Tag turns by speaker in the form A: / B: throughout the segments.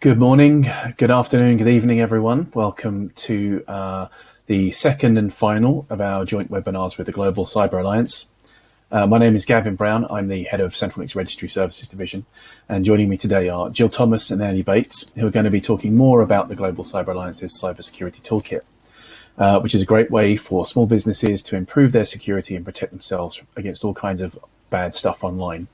A: Good morning, good afternoon, good evening, everyone. Welcome to the second and final of our joint webinars with the Global Cyber Alliance. My name is Gavin Brown. I'm the head of CentralNic's Registry Services Division. And joining me today are Jill Thomas and Annie Bates, who are going to be talking more about the Global Cyber Alliance's Cybersecurity Toolkit, which is a great way for small businesses to improve their security and protect themselves against all kinds of bad stuff online.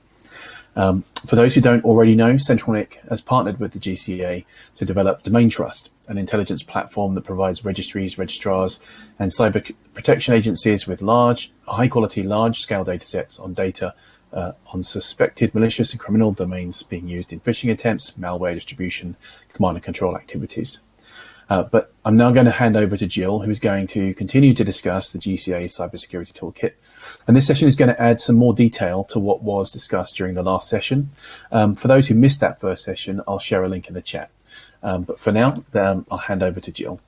A: For those who don't already know, CentralNic has partnered with the GCA to develop Domain Trust, an intelligence platform that provides registries, registrars, and cyber protection agencies with high-quality, large-scale data sets on data on suspected malicious and criminal domains being used in phishing attempts, malware distribution, command and control activities. But I'm now going to hand over to Jill, who's going to continue to discuss the GCA Cybersecurity Toolkit. And this session is going to add some more detail to what was discussed during the last session. For those who missed that first session, I'll share a link in the chat. But for now, I'll hand over to Jill.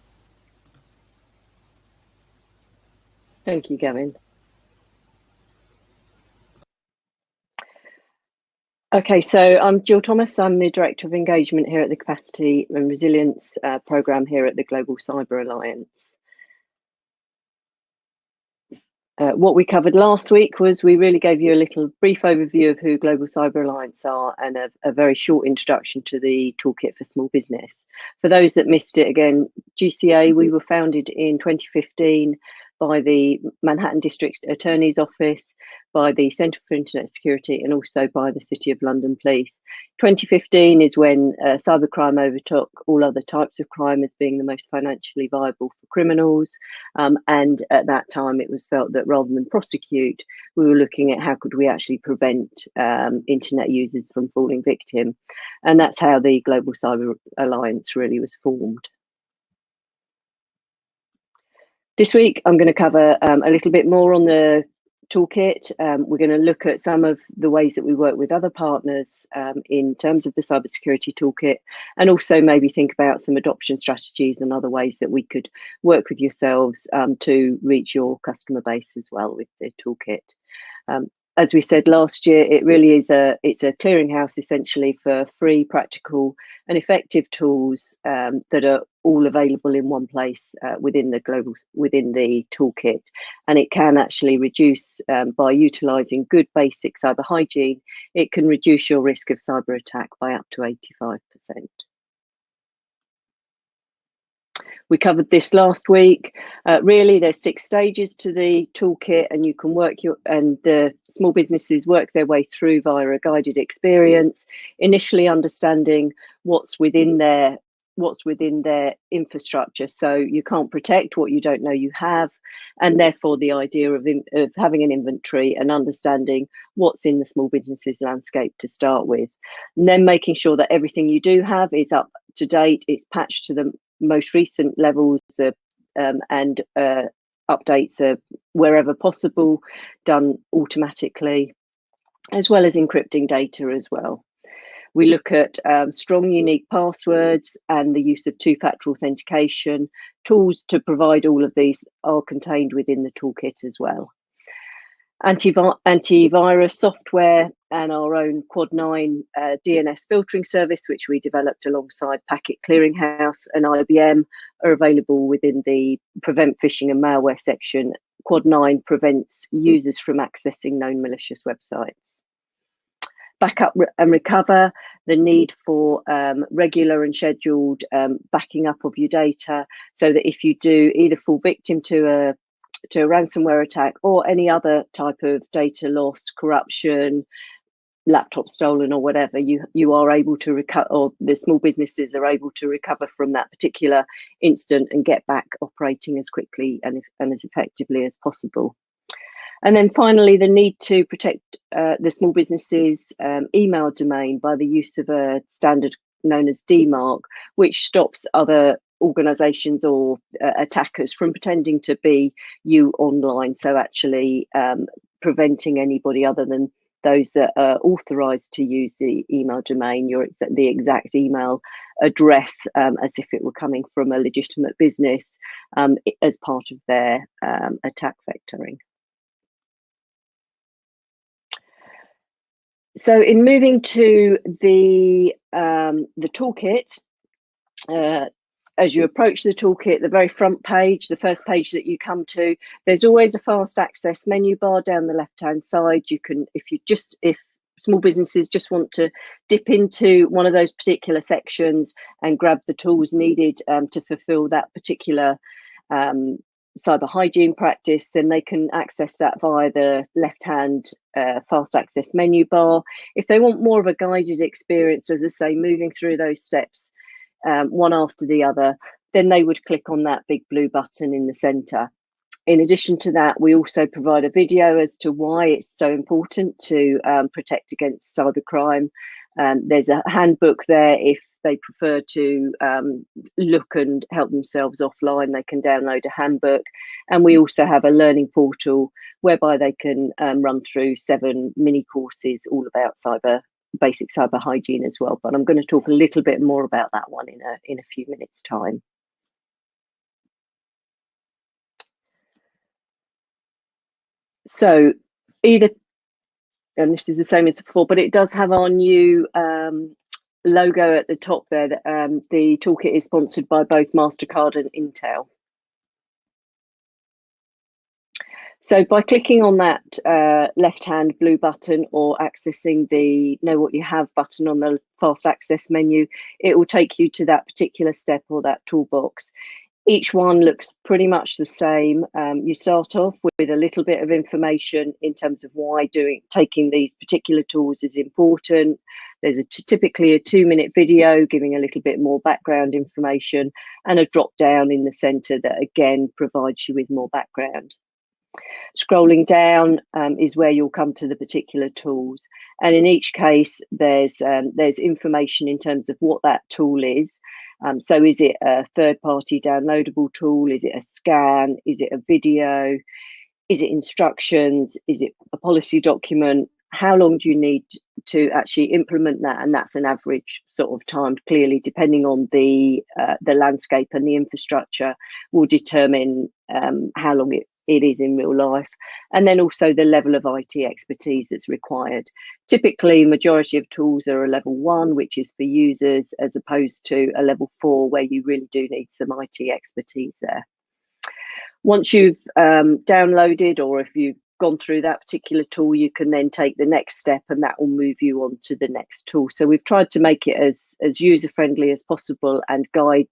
B: Thank you, Gavin. Okay, so I'm Jill Thomas. I'm the Director of Engagement here at the Capacity and Resilience Programme here at the Global Cyber Alliance. What we covered last week was we really gave you a little brief overview of who Global Cyber Alliance are and a very short introduction to the Toolkit for Small Business. For those that missed it again, GCA, we were founded in 2015 by the Manhattan District Attorney's Office, by the Centre for Internet Security, and also by the City of London Police. 2015 is when cybercrime overtook all other types of crime as being the most financially viable for criminals. And at that time, it was felt that rather than prosecute, we were looking at how could we actually prevent internet users from falling victim. And that's how the Global Cyber Alliance really was formed. This week, I'm going to cover a little bit more on the toolkit. We're going to look at some of the ways that we work with other partners in terms of the cybersecurity toolkit, and also maybe think about some adoption strategies and other ways that we could work with yourselves to reach your customer base as well with the toolkit. As we said last year, it really is it's a clearinghouse essentially for free, practical and effective tools that are all available in one place within the toolkit. And it can actually reduce, by utilising good basic cyber hygiene, it can reduce your risk of cyber attack by up to 85%. We covered this last week. Really, there's 6 stages to the toolkit, and you can the small businesses work their way through via a guided experience, initially understanding what's within their infrastructure. So you can't protect what you don't know you have, and therefore the idea of having an inventory and understanding what's in the small businesses landscape to start with, and then making sure that everything you do have is up to date, it's patched to the most recent levels, and updates are wherever possible done automatically, as well as encrypting data as well. We look at strong, unique passwords and the use of two-factor authentication. Tools to provide all of these are contained within the toolkit as well. Antivirus software and our own Quad 9 DNS filtering service, which we developed alongside Packet Clearinghouse and IBM, are available within the Prevent Phishing and Malware section. Quad 9 prevents users from accessing known malicious websites. Backup and recover, the need for regular and scheduled backing up of your data, so that if you do either fall victim to a ransomware attack or any other type of data loss, corruption, laptop stolen or whatever, you are able to recover, or the small businesses are able to recover from that particular incident and get back operating as quickly and as effectively as possible. And then finally, the need to protect the small businesses' email domain by the use of a standard known as DMARC, which stops other organisations or attackers from pretending to be you online. So actually preventing anybody other than those that are authorised to use the email domain, the exact email address, as if it were coming from a legitimate business, as part of their attack vectoring. So in moving to the toolkit, As you approach the toolkit, the very front page, the first page that you come to, there's always a fast access menu bar down the left-hand side. You can, if small businesses just want to dip into one of those particular sections and grab the tools needed to fulfill that particular cyber hygiene practice, then they can access that via the left-hand fast access menu bar. If they want more of a guided experience, as I say, moving through those steps one after the other, then they would click on that big blue button in the center. In addition to that, we also provide a video as to why it's so important to protect against cybercrime. There's a handbook there. If they prefer to look and help themselves offline, they can download a handbook. And we also have a learning portal whereby they can run through 7 mini courses all about basic cyber hygiene as well. But I'm going to talk a little bit more about that one in a few minutes' time. So either, and this is the same as before, but it does have our new logo at the top there. That the toolkit is sponsored by both MasterCard and Intel. So by clicking on that left-hand blue button or accessing the Know What You Have button on the fast access menu, it will take you to that particular step or that toolbox. Each one looks pretty much the same. You start off with a little bit of information in terms of why taking these particular tools is important. There's typically a 2-minute video giving a little bit more background information and a drop down in the center that again provides you with more background. Scrolling down is where you'll come to the particular tools, and in each case there's information in terms of what that tool is. So is it a third-party downloadable tool? Is it a scan? Is it a video? Is it instructions? Is it a policy document? How long do you need to actually implement that? And that's an average sort of time, clearly, depending on the landscape and the infrastructure will determine how long it is in real life. And then also the level of IT expertise that's required. Typically, majority of tools are a level 1, which is for users, as opposed to a level 4, where you really do need some IT expertise there. Once you've downloaded, or if you've gone through that particular tool, you can then take the next step and that will move you on to the next tool. So we've tried to make it as user friendly as possible and guide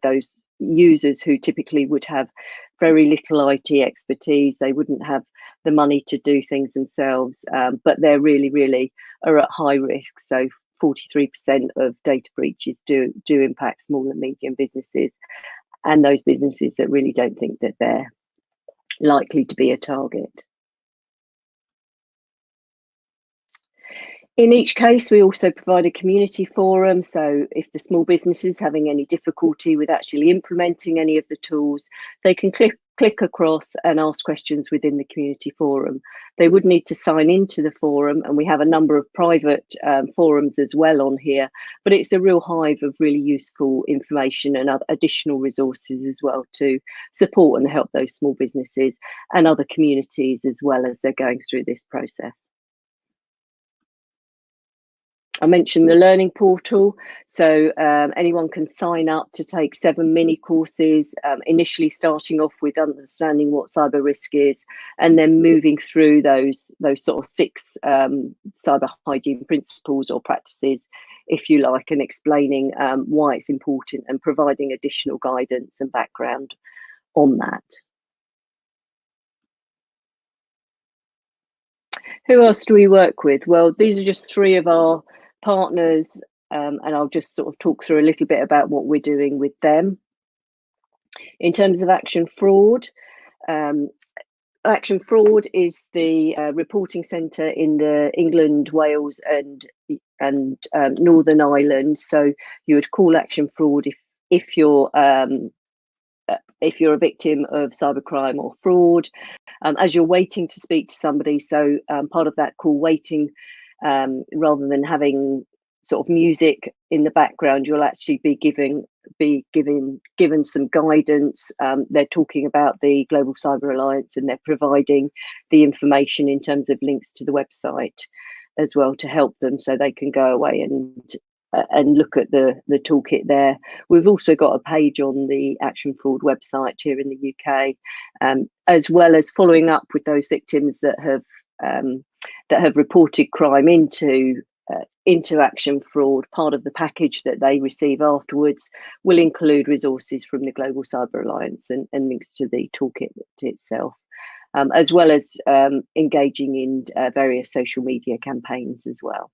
B: those users who typically would have very little IT expertise. They wouldn't have the money to do things themselves, but they're really are at high risk. So 43% of data breaches do impact small and medium businesses, and those businesses that really don't think that they're likely to be a target. In each case, we also provide a community forum. So if the small business is having any difficulty with actually implementing any of the tools, they can click across and ask questions within the community forum. They would need to sign into the forum, and we have a number of private forums as well on here, but it's a real hive of really useful information and other additional resources as well to support and help those small businesses and other communities as well as they're going through this process. I mentioned the learning portal, so anyone can sign up to take 7 mini courses, initially starting off with understanding what cyber risk is, and then moving through those sort of 6 cyber hygiene principles or practices, if you like, and explaining why it's important and providing additional guidance and background on that. Who else do we work with? Well, these are just 3 of our partners, and I'll just sort of talk through a little bit about what we're doing with them. In terms of Action Fraud, Action Fraud is the reporting centre in the England, Wales and Northern Ireland. So you would call Action Fraud if you're a victim of cybercrime or fraud, as you're waiting to speak to somebody. So part of that call waiting, rather than having sort of music in the background, you'll actually be given some guidance. They're talking about the Global Cyber Alliance, and they're providing the information in terms of links to the website as well to help them, so they can go away and and look at the toolkit there. We've also got a page on the Action Fraud website here in the UK, as well as following up with those victims that have reported crime into Action Fraud. Part of the package that they receive afterwards will include resources from the Global Cyber Alliance and links to the toolkit itself, as well as engaging in various social media campaigns as well.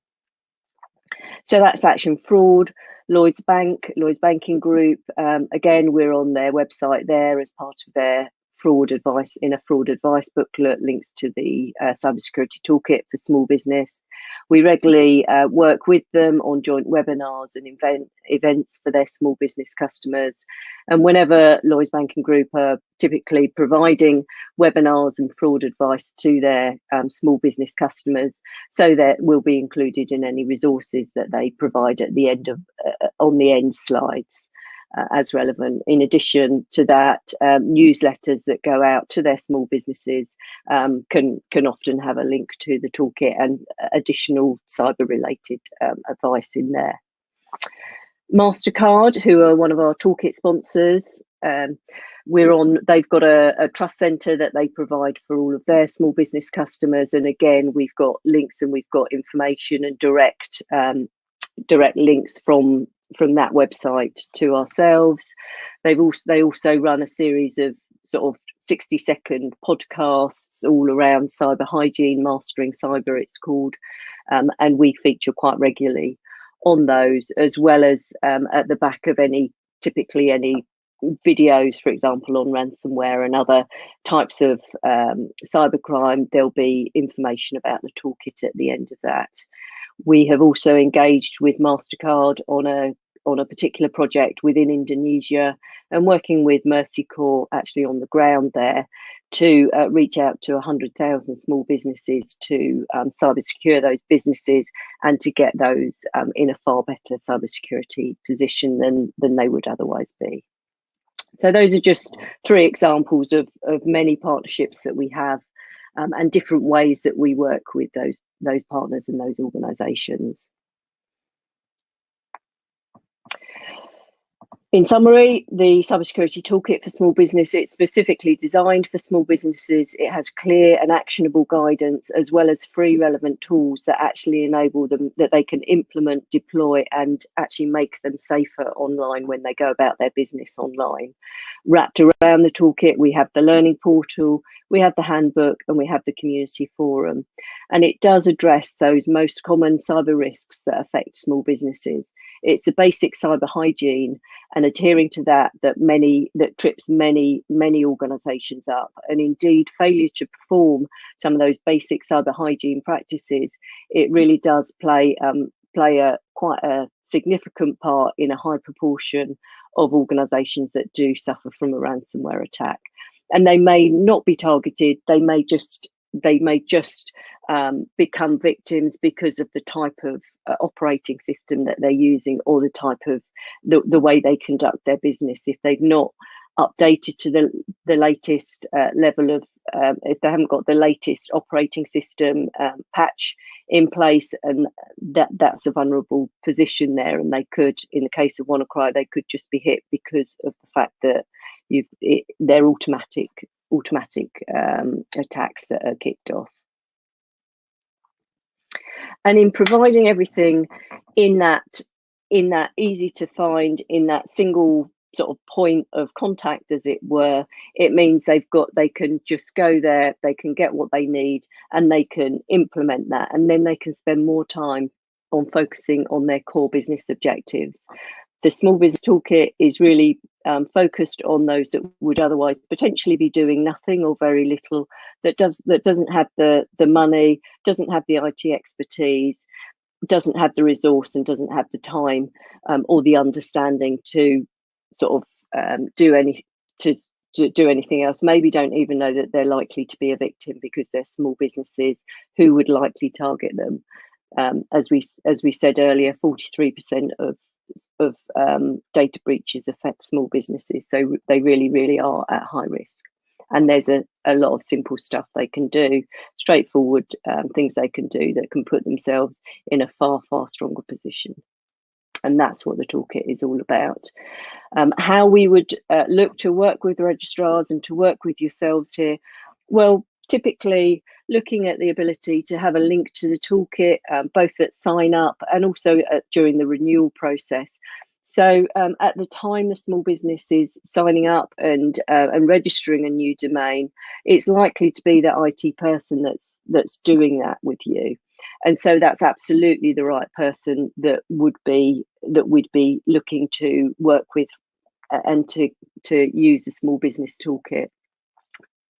B: So that's Action Fraud. Lloyds Banking Group. Again, we're on their website there as part of their fraud advice, in a fraud advice booklet, links to the cybersecurity toolkit for small business. We regularly work with them on joint webinars and events for their small business customers. And whenever Lloyds Banking Group are typically providing webinars and fraud advice to their small business customers, so that will be included in any resources that they provide at the end of on the end slides. As relevant. In addition to that, newsletters that go out to their small businesses can often have a link to the toolkit and additional cyber-related advice in there. Mastercard, who are one of our toolkit sponsors, they've got a trust centre that they provide for all of their small business customers, and again we've got links and we've got information and direct links from that website to ourselves. They also run a series of sort of 60-second podcasts all around cyber hygiene, mastering cyber it's called, and we feature quite regularly on those, as well as at the back of typically any videos, for example, on ransomware and other types of cybercrime. There'll be information about the toolkit at the end of that. We have also engaged with Mastercard on a particular project within Indonesia, and working with Mercy Corps actually on the ground there to reach out to 100,000 small businesses to cyber secure those businesses and to get those in a far better cybersecurity position than they would otherwise be. So those are just 3 examples of many partnerships that we have, and different ways that we work with those partners and those organisations. In summary, the Cybersecurity Toolkit for Small Business, it's specifically designed for small businesses. It has clear and actionable guidance, as well as free relevant tools that actually enable them, that they can implement, deploy, and actually make them safer online when they go about their business online. Wrapped around the toolkit, we have the learning portal, we have the handbook, and we have the community forum. And it does address those most common cyber risks that affect small businesses. It's the basic cyber hygiene and adhering to that trips many organisations up. And indeed, failure to perform some of those basic cyber hygiene practices, it really does play quite a significant part in a high proportion of organisations that do suffer from a ransomware attack. And they may not be targeted; they may just become victims because of the type of operating system that they're using, or the type of the way they conduct their business. If they've not updated to the latest level of, if they haven't got the latest operating system patch in place, and that's a vulnerable position there, and they could, in the case of WannaCry, they could just be hit because of the fact that they're automatic attacks that are kicked off. And in providing everything in that easy to find, in that single sort of point of contact, as it were, it means they can just go there, they can get what they need, and they can implement that, and then they can spend more time on focusing on their core business objectives. The Small Business Toolkit is really focused on those that would otherwise potentially be doing nothing or very little, that doesn't have the money, doesn't have the IT expertise, doesn't have the resource, and doesn't have the time or the understanding to sort of do anything else. Maybe don't even know that they're likely to be a victim because they're small businesses who would likely target them. As we said earlier, 43% of data breaches affect small businesses, so they really are at high risk. And there's a lot of simple stuff they can do, straightforward things they can do that can put themselves in a far stronger position. And that's what the toolkit is all about. How we would look to work with registrars and to work with yourselves here, well, typically looking at the ability to have a link to the toolkit, both at sign up and also during the renewal process. So at the time the small business is signing up and registering a new domain, it's likely to be the IT person that's doing that with you. And so that's absolutely the right person that we'd be looking to work with and to use the small business toolkit.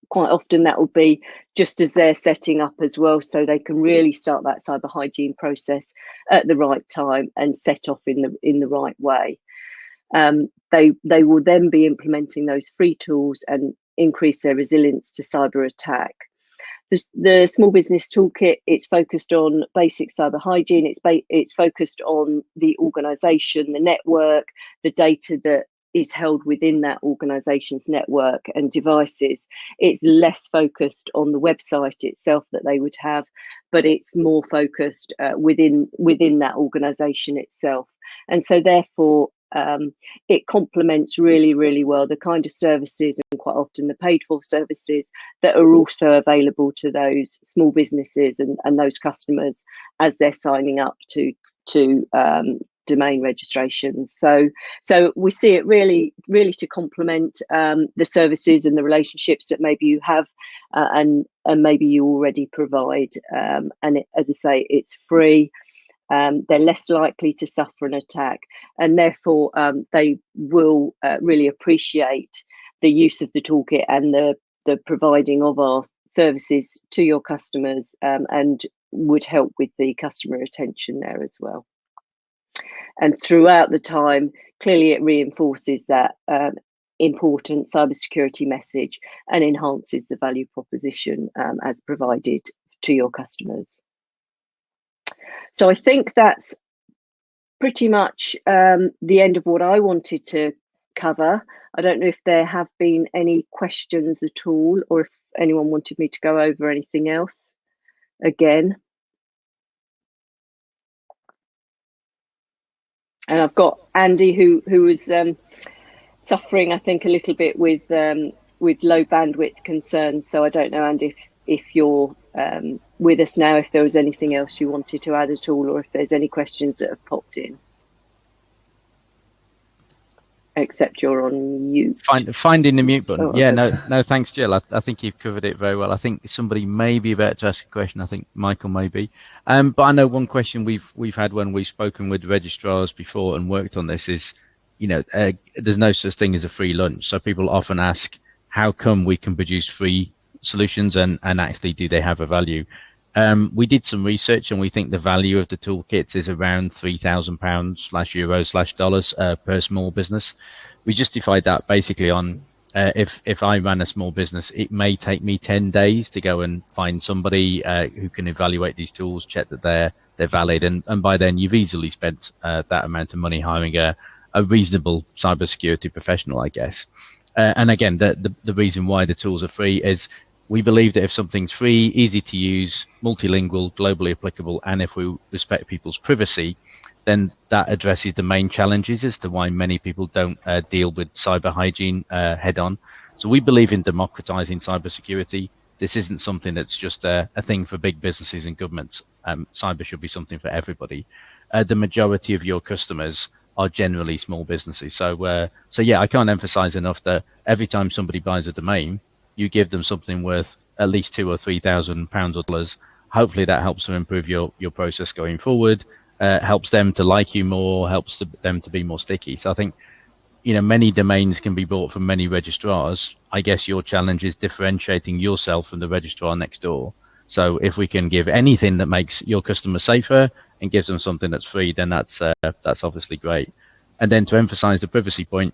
B: Quite often that will be just as they're setting up as well, so they can really start that cyber hygiene process at the right time and set off in the right way. They will then be implementing those free tools and increase their resilience to cyber attack. The small business toolkit, it's focused on basic cyber hygiene. It's focused on the organisation, the network, the data that is held within that organisation's network and devices. It's less focused on the website itself that they would have, but it's more focused within that organisation itself. And so therefore, it complements really, really well the kind of services, and quite often the paid for services, that are also available to those small businesses and those customers as they're signing up to domain registrations. So we see it really to complement the services and the relationships that maybe you have and maybe you already provide. And as I say, it's free. They're less likely to suffer an attack, and therefore they will really appreciate the use of the toolkit and the providing of our services to your customers, and would help with the customer retention there as well. And throughout the time, clearly it reinforces that important cybersecurity message and enhances the value proposition as provided to your customers. So I think that's pretty much the end of what I wanted to cover. I don't know if there have been any questions at all, or if anyone wanted me to go over anything else again. And I've got Andy who was suffering, I think, a little bit with low bandwidth concerns. So I don't know, Andy, if you're with us now, if there was anything else you wanted to add at all, or if there's any questions that have popped in. Except you're on mute.
C: Finding the mute button.
B: Oh,
C: yeah,
B: okay.
C: no, thanks, Jill. I think you've covered it very well. I think somebody may be about to ask a question. I think Michael may be. But I know one question we've had when we've spoken with registrars before and worked on this is, there's no such thing as a free lunch. So people often ask, how come we can produce free solutions and actually do they have a value? We did some research and we think the value of the toolkits is around £3,000/euros/dollars per small business. We justified that basically on if I ran a small business, it may take me 10 days to go and find somebody who can evaluate these tools, check that they're valid, and by then you've easily spent that amount of money hiring a reasonable cybersecurity professional, I guess. And again, the reason why the tools are free is we believe that if something's free, easy to use, multilingual, globally applicable, and if we respect people's privacy, then that addresses the main challenges as to why many people don't deal with cyber hygiene head on. So we believe in democratizing cybersecurity. This isn't something that's just a thing for big businesses and governments. Cyber should be something for everybody. The majority of your customers are generally small businesses. So yeah, I can't emphasize enough that every time somebody buys a domain, you give them something worth at least £2,000 or £3,000 or dollars. Hopefully that helps them improve your process going forward, helps them to like you more, helps them to be more sticky. So I think, many domains can be bought from many registrars. I guess your challenge is differentiating yourself from the registrar next door. So if we can give anything that makes your customer safer and gives them something that's free, then that's obviously great. And then to emphasize the privacy point,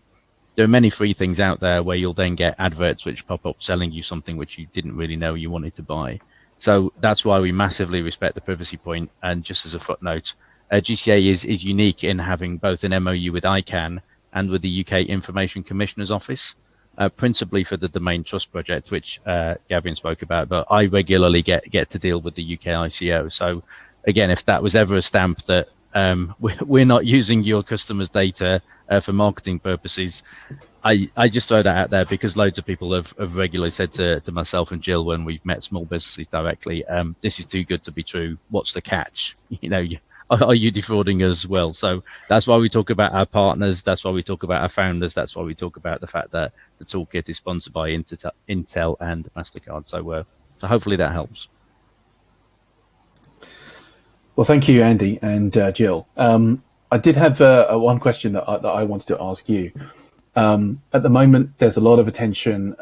C: there are many free things out there where you'll then get adverts which pop up selling you something which you didn't really know you wanted to buy. So that's why we massively respect the privacy point. And just as a footnote, GCA is unique in having both an MOU with ICANN and with the UK Information Commissioner's Office, principally for the Domain Trust Project, which Gavin spoke about. But I regularly get to deal with the UK ICO. So again, if that was ever a stamp that we're not using your customers' data for marketing purposes. I just throw that out there because loads of people have regularly said to myself and Jill when we've met small businesses directly, this is too good to be true. What's the catch? Are you defrauding us as well? So that's why we talk about our partners. That's why we talk about our founders. That's why we talk about the fact that the toolkit is sponsored by Intel and MasterCard. So hopefully that helps.
A: Well, thank you, Andy and Jill. I did have one question that I wanted to ask you. At the moment, there's a lot of attention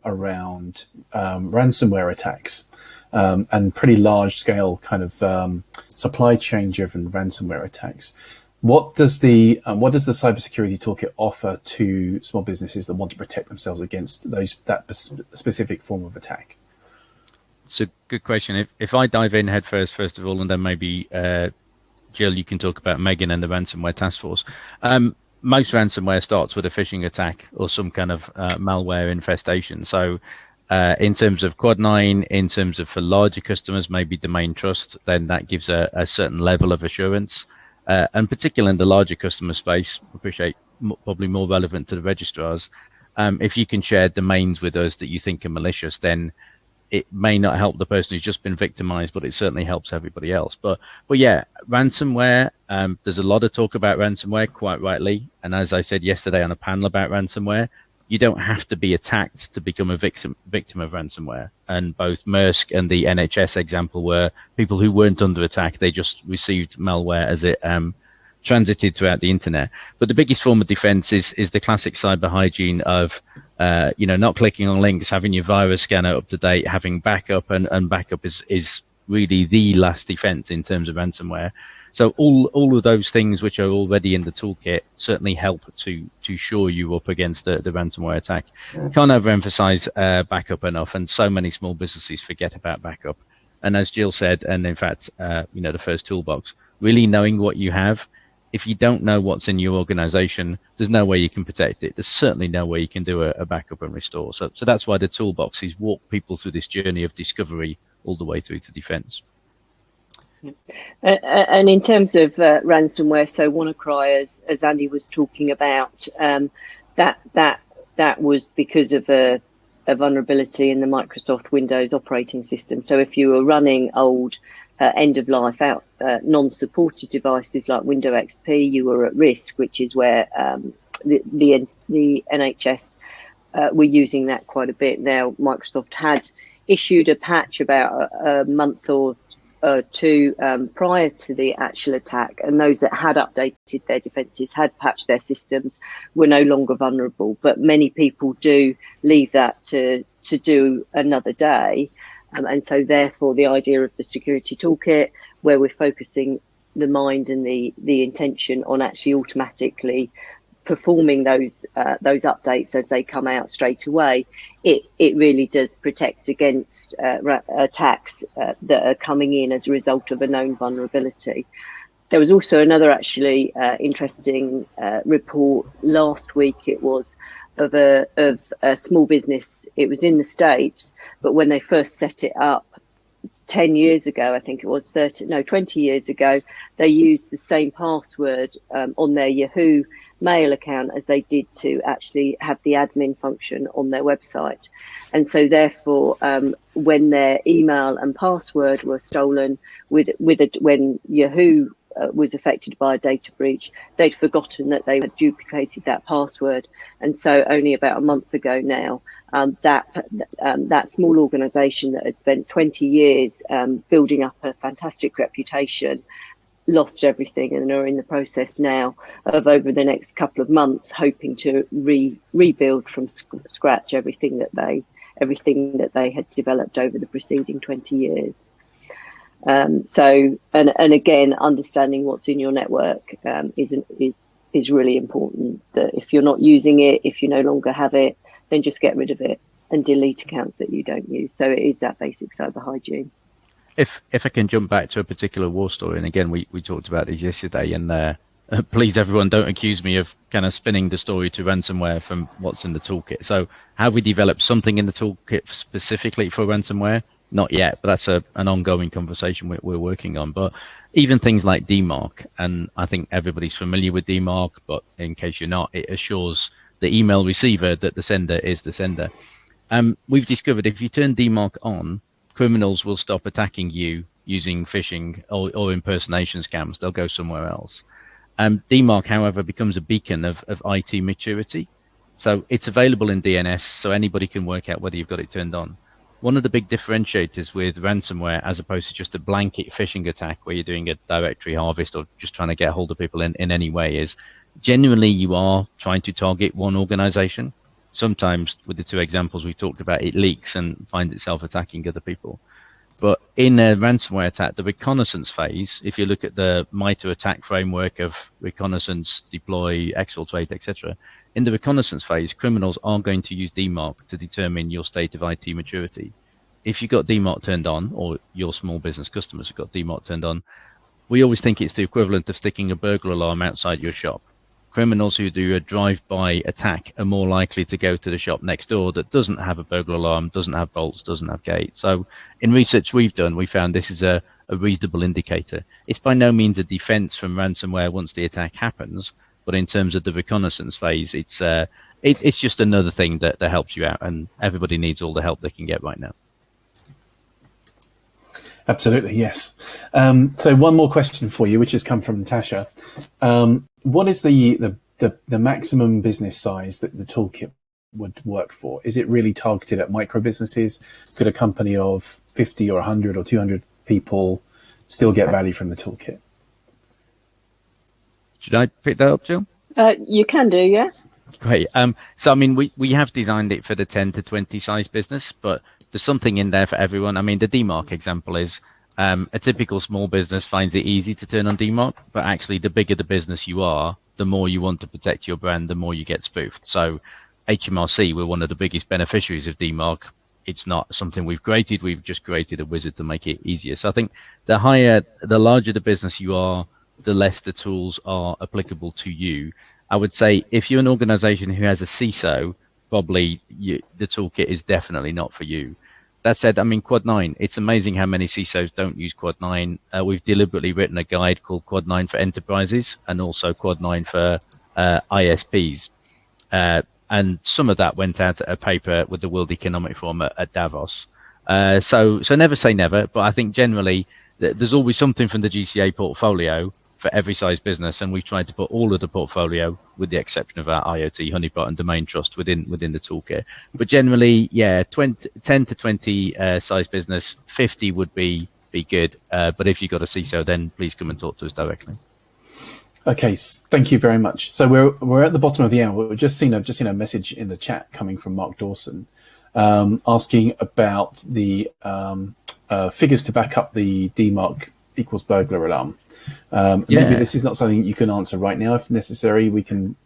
A: around ransomware attacks and pretty large-scale kind of supply chain-driven ransomware attacks. What does the cybersecurity toolkit offer to small businesses that want to protect themselves against that specific form of attack?
C: It's a good question. If I dive in head first of all, and then maybe Jill, you can talk about Megan and the ransomware task force. Most ransomware starts with a phishing attack or some kind of malware infestation. So in terms of Quad 9, in terms of for larger customers, maybe domain trust, then that gives a certain level of assurance. And particularly in the larger customer space, I appreciate probably more relevant to the registrars. If you can share domains with us that you think are malicious, then it may not help the person who's just been victimized, but it certainly helps everybody else. But yeah, ransomware, there's a lot of talk about ransomware, quite rightly. And as I said yesterday on a panel about ransomware, you don't have to be attacked to become a victim of ransomware. And both Maersk and the NHS example were people who weren't under attack, they just received malware as it transited throughout the internet. But the biggest form of defense is the classic cyber hygiene of not clicking on links, having your virus scanner up to date, having backup, and backup is really the last defense in terms of ransomware. So all of those things which are already in the toolkit certainly help to shore you up against the ransomware attack. Can't overemphasize backup enough, and so many small businesses forget about backup. And as Jill said, and in fact, the first toolbox, really knowing what you have. If you don't know what's in your organization, there's no way you can protect it. There's certainly no way you can do a backup and restore. So that's why the toolbox is walk people through this journey of discovery all the way through to defense.
B: And in terms of ransomware, so WannaCry, as Andy was talking about, that was because of a vulnerability in the Microsoft Windows operating system. So if you were running old end-of-life out non-supported devices like Windows XP, you were at risk, which is where the NHS were using that quite a bit. Now, Microsoft had issued a patch about a month or two prior to the actual attack, and those that had updated their defences, had patched their systems, were no longer vulnerable. But many people do leave that to do another day. And so therefore the idea of the security toolkit, where we're focusing the mind and the intention on actually automatically performing those updates as they come out straight away, it really does protect against attacks that are coming in as a result of a known vulnerability. There was also another actually interesting report last week. It was of a small business. It was in the States, but when they first set it up 10 years ago, I think it was 20 years ago, they used the same password on their Yahoo Mail account as they did to actually have the admin function on their website. And so therefore, when their email and password were stolen when Yahoo was affected by a data breach, they'd forgotten that they had duplicated that password. And so only about a month ago now, that small organisation that had spent 20 years building up a fantastic reputation lost everything, and are in the process now of, over the next couple of months, hoping to rebuild from scratch everything that they had developed over the preceding 20 years. So again, understanding what's in your network is really important. That if you're not using it, if you no longer have it, then just get rid of it and delete accounts that you don't use. So it is that basic cyber hygiene.
C: If I can jump back to a particular war story, and again, we talked about this yesterday, and please, everyone, don't accuse me of kind of spinning the story to ransomware from what's in the toolkit. So have we developed something in the toolkit specifically for ransomware? Not yet, but that's an ongoing conversation we're working on. But even things like DMARC, and I think everybody's familiar with DMARC, but in case you're not, it assures the email receiver that the sender is the sender. We've discovered if you turn DMARC on, criminals will stop attacking you using phishing or impersonation scams. They'll go somewhere else. DMARC, however, becomes a beacon of IT maturity. So it's available in DNS, so anybody can work out whether you've got it turned on. One of the big differentiators with ransomware, as opposed to just a blanket phishing attack where you're doing a directory harvest or just trying to get hold of people in any way, is generally you are trying to target one organization. Sometimes, with the 2 examples we talked about, it leaks and finds itself attacking other people. But in a ransomware attack, the reconnaissance phase, if you look at the MITRE attack framework of reconnaissance, deploy, exfiltrate, etc., in the reconnaissance phase, criminals are going to use DMARC to determine your state of IT maturity. If you've got DMARC turned on, or your small business customers have got DMARC turned on, we always think it's the equivalent of sticking a burglar alarm outside your shop. Criminals who do a drive-by attack are more likely to go to the shop next door that doesn't have a burglar alarm, doesn't have bolts, doesn't have gates. So in research we've done, we found this is a reasonable indicator. It's by no means a defense from ransomware once the attack happens, but in terms of the reconnaissance phase, it's just another thing that helps you out, and everybody needs all the help they can get right now.
A: Absolutely, yes. So one more question for you, which has come from Natasha. What is the maximum business size that the toolkit would work for? Is it really targeted at micro businesses? Could a company of 50 or 100 or 200 people still get value from the toolkit?
C: Should I pick that up, Jill?
B: You can do, yeah.
C: Great. So, I mean, we have designed it for the 10 to 20 size business, but there's something in there for everyone. I mean, the DMARC example is a typical small business finds it easy to turn on DMARC, but actually the bigger the business you are, the more you want to protect your brand, the more you get spoofed. So HMRC, we're one of the biggest beneficiaries of DMARC. It's not something we've created. We've just created a wizard to make it easier. So I think the larger the business you are, the less the tools are applicable to you. I would say if you're an organization who has a CISO, probably the toolkit is definitely not for you. That said, I mean, Quad 9, it's amazing how many CISOs don't use Quad 9. We've deliberately written a guide called Quad 9 for enterprises and also Quad 9 for ISPs. And some of that went out at a paper with the World Economic Forum at Davos. So never say never, but I think generally there's always something from the GCA portfolio for every size business, and we've tried to put all of the portfolio, with the exception of our IoT, honeypot, and domain trust within the toolkit. But generally, yeah, 10 to 20 size business, 50 would be good. But if you've got a CISO, then please come and talk to us directly.
A: Okay, thank you very much. So we're at the bottom of the hour. We've just seen a message in the chat coming from Mark Dawson, asking about the figures to back up the DMARC equals burglar alarm. Maybe this is not something you can answer right now. If necessary, we can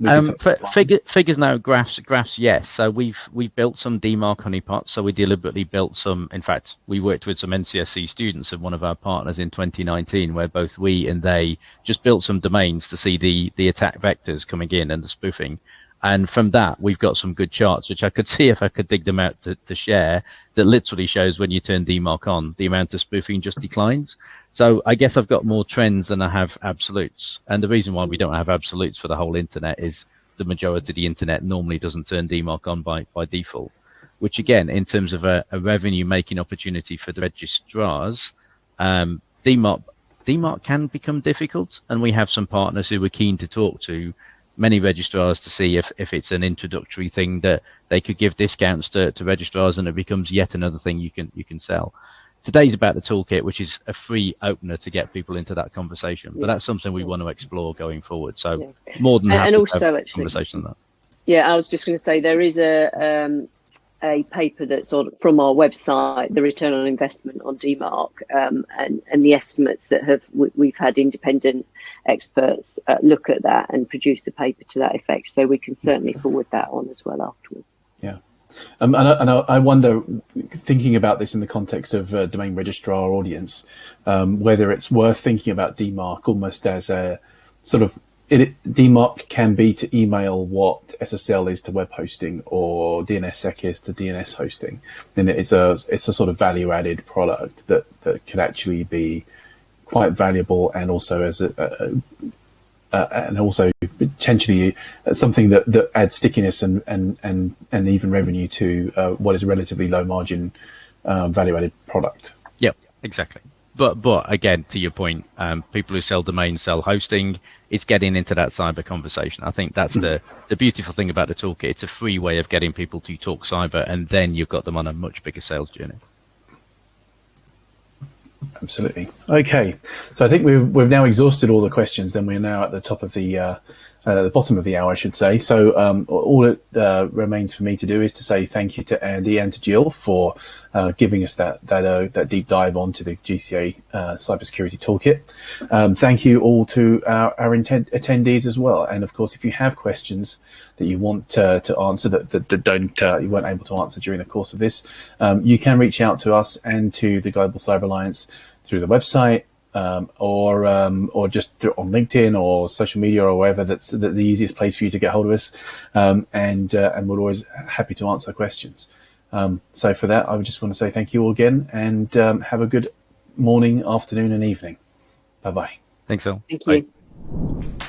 C: figures now, graphs yes. So we've built some DMARC honeypots. So we deliberately built some. In fact, we worked with some NCSC students of one of our partners in 2019, where both we and they just built some domains to see the attack vectors coming in and the spoofing. And from that, we've got some good charts, which I could see if I could dig them out to share, that literally shows when you turn DMARC on, the amount of spoofing just declines. So I guess I've got more trends than I have absolutes. And the reason why we don't have absolutes for the whole internet is the majority of the internet normally doesn't turn DMARC on by default, which again, in terms of a revenue making opportunity for the registrars, DMARC can become difficult. And we have some partners who we're keen to talk to many registrars to see if it's an introductory thing that they could give discounts to registrars, and it becomes yet another thing you can sell. Today's about the toolkit, which is a free opener to get people into that conversation, but that's something we want to explore going forward. So more than happy to have a conversation on that. Yeah,
B: I was just going to say there is a paper that's from our website, the return on investment on DMARC, and the estimates that we've had independent experts look at that and produce the paper to that effect. So we can certainly forward that on as well afterwards.
A: Yeah. And I wonder, thinking about this in the context of domain registrar audience, whether it's worth thinking about DMARC almost as a sort of DMARC can be to email what SSL is to web hosting or DNSSEC is to DNS hosting, and it's a sort of value added product that could actually be quite valuable, and also as and also potentially something that adds stickiness and even revenue to what is a relatively low margin value added product.
C: Yep, exactly. But again, to your point, people who sell domains sell hosting. It's getting into that cyber conversation. I think that's the beautiful thing about the toolkit. It's a free way of getting people to talk cyber, and then you've got them on a much bigger sales journey.
A: Absolutely. Okay, so I think we've now exhausted all the questions. Then we're now at the top of the bottom of the hour, I should say. So all it remains for me to do is to say thank you to Andy and to Jill for giving us that deep dive onto the GCA cybersecurity toolkit. Thank you all to our attendees as well. And of course, if you have questions that you want to answer that you weren't able to answer during the course of this, you can reach out to us and to the Global Cyber Alliance through the website, or just on LinkedIn or social media or wherever. That's the easiest place for you to get hold of us, and we're always happy to answer questions. So for that, I would just want to say thank you all again, and have a good morning, afternoon, and evening. Bye bye.
C: Thanks, Al.
B: Thank you.
C: Bye.